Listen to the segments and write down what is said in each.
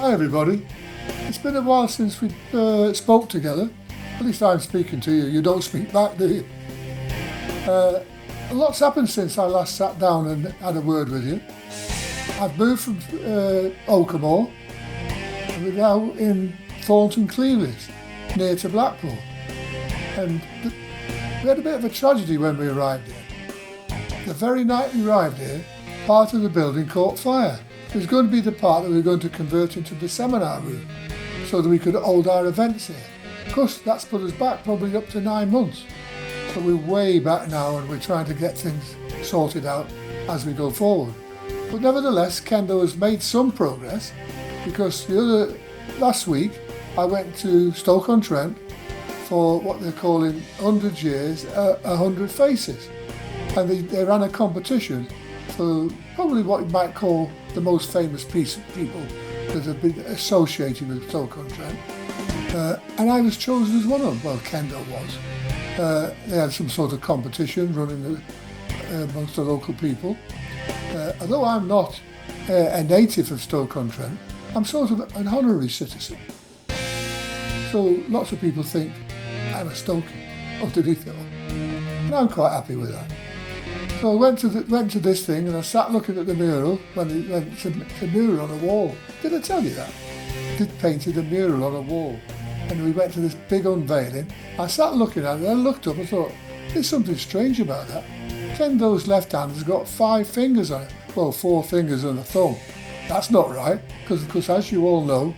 Hi everybody. It's been a while since we spoke together. At least I'm speaking to you. You don't speak back, do you? A lot's happened since I last sat down and had a word with you. I've moved from Oakamoor and we're now in Thornton Cleaves, near to Blackpool. And we had a bit of a tragedy when we arrived here. The very night we arrived here, part of the building caught fire. It was going to be the part that we were going to convert into the seminar room so that we could hold our events here. Of course, that's put us back probably up to 9 months. So we're way back now and we're trying to get things sorted out as we go forward. But nevertheless, Kendo has made some progress because last week I went to Stoke-on-Trent for what they're calling 100 years, 100 faces. And they ran a competition for probably what you might call the most famous people that have been associated with Stoke-on-Trent. And I was chosen as one of them. Well, Kendo was. They had some sort of competition running amongst the local people. Although I'm not a native of Stoke-on-Trent, I'm sort of an honorary citizen. So lots of people think I'm a Stokey underneath it all. And I'm quite happy with that. So I went to this thing and I sat looking at the mural when it's a mural on a wall. Did I tell you that? They painted a mural on a wall. And we went to this big unveiling. I sat looking at it and I looked up and thought, there's something strange about that. Kendo's left hand has got 5 fingers on it. Well, 4 fingers and a thumb. That's not right, because as you all know,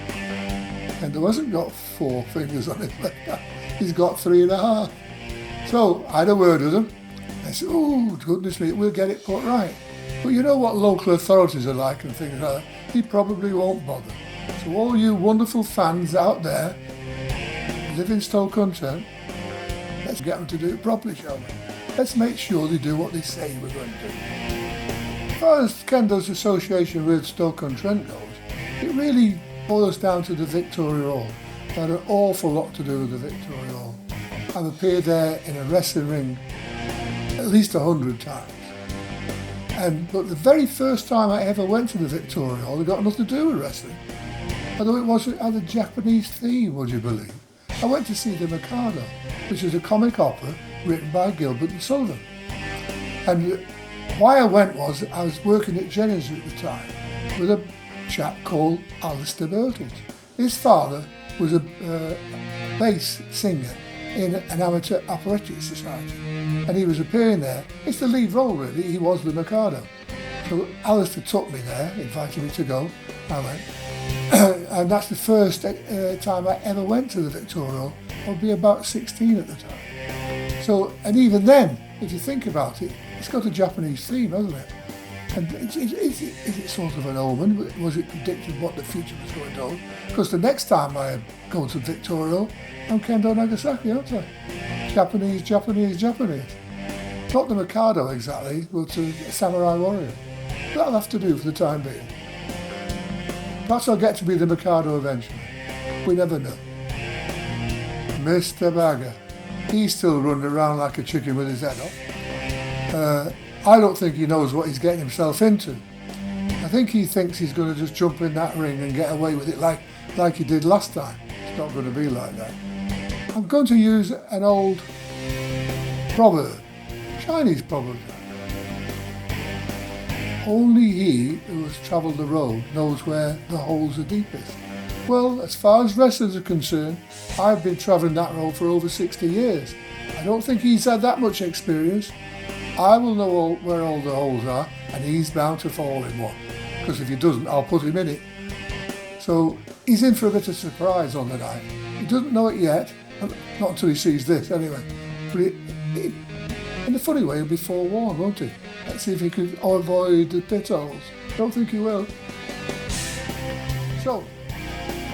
Kendo hasn't got 4 fingers on his left hand. He's got 3.5. So I had a word with him. I said, oh, goodness me, we'll get it put right. But you know what local authorities are like and things like that. He probably won't bother. So all you wonderful fans out there, live in Stoke-on-Trent, let's get them to do it properly, shall we? Let's make sure they do what they say we're going to do. As far as Kendo's association with Stoke-on-Trent goes, it really boils down to the Victoria Hall. It had an awful lot to do with the Victoria Hall. I've appeared there in a wrestling ring at least 100 times. But the very first time I ever went to the Victoria Hall, it got nothing to do with wrestling. Although it had a Japanese theme, would you believe? I went to see The Mikado, which is a comic opera written by Gilbert and Sullivan. And why I went was I was working at Jennings at the time with a chap called Alistair Birtles. His father was a bass singer in an amateur operatic society, and he was appearing there. It's the lead role really, he was the Mikado. So Alistair took me there, invited me to go, I went. And that's the first time I ever went to the Victoria Hall. I'd be about 16 at the time. So, and even then, if you think about it, it's got a Japanese theme, hasn't it? And is it sort of an omen? Was it predicted what the future was going to hold? Because the next time I go to Victoria Hall, I'm Kendo Nagasaki, aren't I? Japanese. Not the Mikado exactly, but a samurai warrior. That'll have to do for the time being. Perhaps I'll get to be the Mikado eventually. We never know. Mr. Bagga. He's still running around like a chicken with his head off. I don't think he knows what he's getting himself into. I think he thinks he's going to just jump in that ring and get away with it like he did last time. It's not going to be like that. I'm going to use an old proverb, Chinese proverb. Only he who has travelled the road knows where the holes are deepest. Well, as far as wrestlers are concerned, I've been travelling that road for over 60 years. I don't think he's had that much experience. I will know where all the holes are, and he's bound to fall in one. Because if he doesn't, I'll put him in it. So he's in for a bit of surprise on the night. He doesn't know it yet, not until he sees this anyway. But in a funny way, he'll be forewarned, won't he? Let's see if he can avoid the pit holes. Don't think he will. So,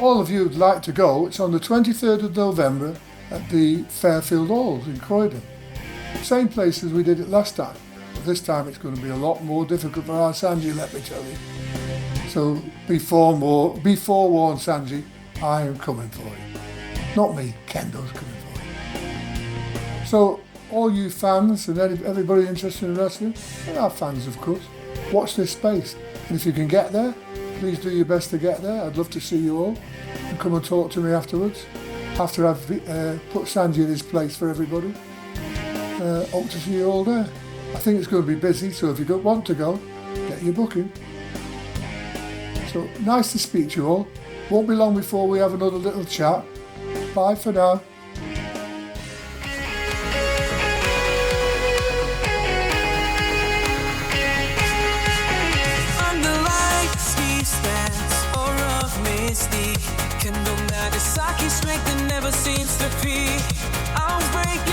all of you who'd like to go, it's on the 23rd of November at the Fairfield Halls in Croydon. Same place as we did it last time. But this time it's going to be a lot more difficult for our Sanjay, let me tell you. So be forewarned, Sanjay, I am coming for you. Not me, Kendo's coming for you. So all you fans and everybody interested in wrestling, and our fans of course, watch this space. And if you can get there, please do your best to get there. I'd love to see you all and come and talk to me afterwards, after I've put Sanjay in his place for everybody. Hope to see you all there. I think it's going to be busy, so if you don't want to go, get your booking. So nice to speak to you all. Won't be long before we have another little chat. Bye for now. Under lights he stands, aura of mystique. Kendo Nagasaki, strength that never seems to peak. Arms break